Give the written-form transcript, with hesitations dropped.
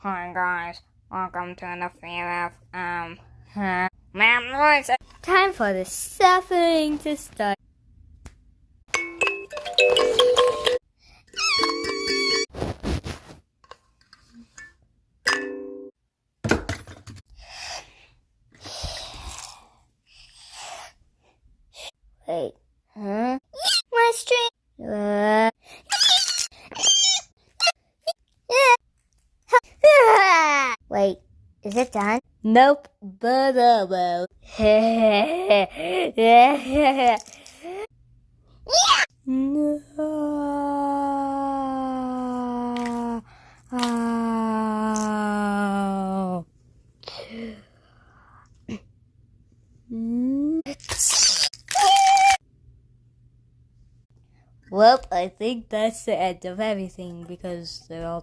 Hi guys, welcome to the field memories. Time for the suffering to start. Wait, huh? My string. Wait, is it done? Nope, but No. Well, I think that's the end of everything because they're all